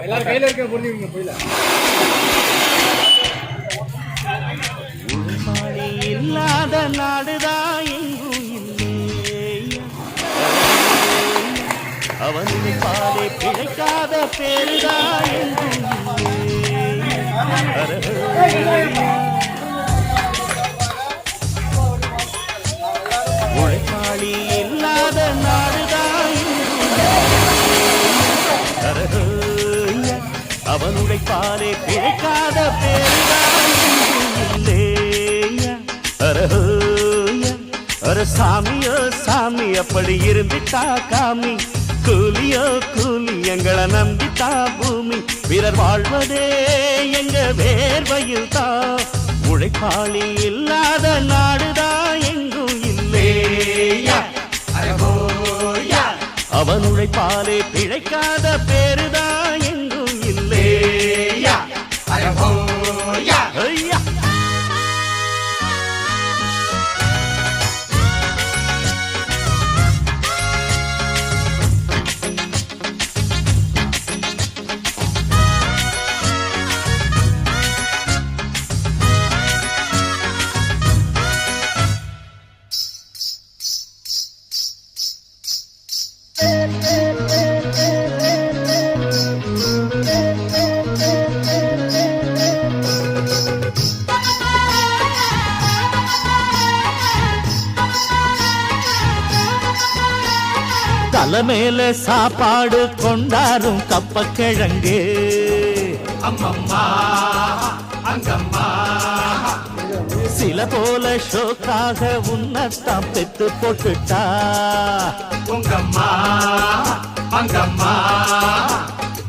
எல்லாரும் கையில இருக்க புரிஞ்சுங்க போயில உள்மழை இல்லாத நாடுதான் எங்கும் இல்லை. அவனுடைய பாதை பிழைக்காத பேருதான் எங்கும் இல்லை. உழைப்பாளி இல்லாத நாடுதான் அவனுடைய பாலை பிழைக்காத பேருதான் அர சாமியோ சாமி அப்படி இருந்துட்டா காமி கூலியோ கூலி எங்களை நம்பித்தா பூமி பிறர் வாழ்வதே எங்க வேர்வையில் தான் உழைப்பாளி இல்லாத நாடுதான் எங்கும் இல்லையா அவன் உழைப்பாலே பிழைக்காத பேருதான் எங்கும் இல்லையா ஐயா தலைமையில சாப்பாடு கொண்டாரும் கப்ப கிழங்கு அம்மம்மா அங்கம்மா சில போல ஷோக்காக உன்னத்தான் பெத்து போட்டுட்டா உங்கம்மா அங்கம்மா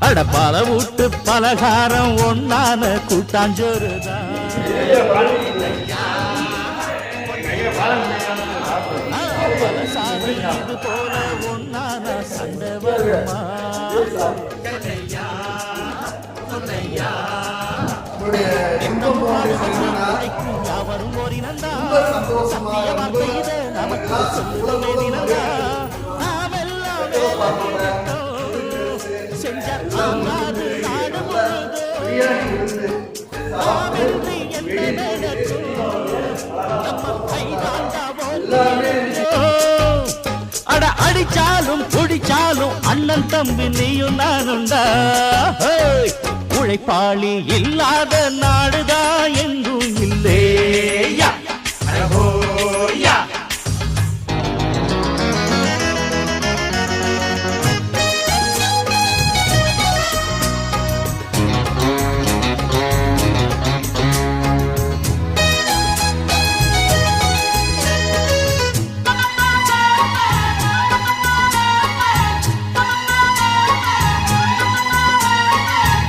அட பல வீட்டு பலகாரம் ஒன்னான கூட்டாஞ்சோறுதான் இது போல ஒன்னான சண்டை வருமா யாவரும் ஓரினந்தா சத்திய வார்த்தை இத நமக்கு சொல்லுவமே தினந்தா நாமெல்லாம் செஞ்ச ஆகாது நாடு முழுதோ நாமென்றி என்ன நடக்கும் நம்ம கைதாண்டாவோ அட அடிச்சாலும் குடிச்சாலும் அண்ணன் தம்பி நீயும் நானுண்டா உழைப்பாளி இல்லாத நாடுதான் எங்கும் இல்லையா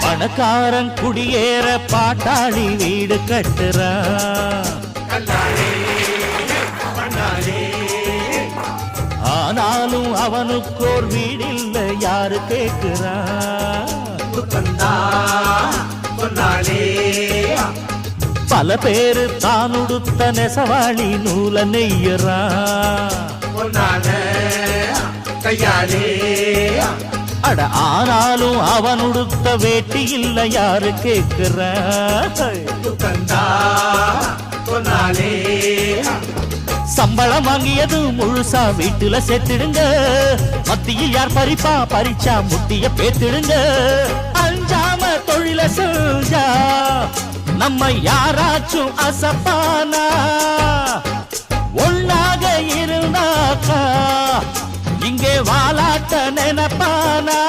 பணக்காரன் குடியேற பாட்டாளி வீடு கட்டுறான் ஆனாலும் அவனுக்கோர் வீடில்ல யாரு கேட்கிறான் பல பேரு தான் உடுத்த நெசவாளி நூல நெய்யறான் அட ஆனாலும் அவன் உடுத்த வேட்டி இல்ல யாரு கேட்கிற சம்பளம் வாங்கியது முழுசா வீட்டுல சேர்த்திடுங்க மத்தியில் யார் பறிப்பா பறிச்சா முட்டிய பேத்திடுங்க அஞ்சாம தொழில செஞ்சா நம்ம யாராச்சும் அசப்பானா ஒன்னாக இருந்தாக்கா இங்கே வாலாட்ட நினைப்பானா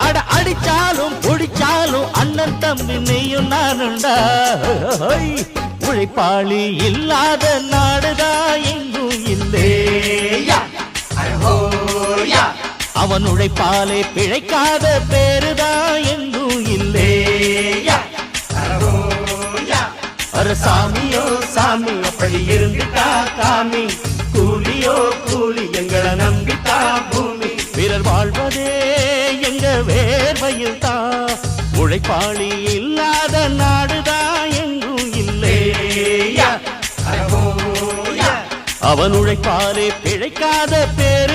அட அடிச்சாலும் குடிச்சாலும் அண்ணன் தம்பி நீயும் நானுண்டா உழைப்பாளி இல்லாத நாடுதான் எங்கும் இல்லையா அவன் உழைப்பாலே பிழைக்காத பேருதான் எங்கும் இல்லையா அர சாமியோ சாமி அப்படி இருந்துட்டா காமி கூலியோ கூலி எங்களை நம்பித்தா பூமி பிறர் வாழ்வதே எங்க வேர்வையில் தான் உழைப்பாளி இல்லாத நாடுதான் எங்கும் இல்லையா அவன் உழைப்பாலே பிழைக்காத பேரு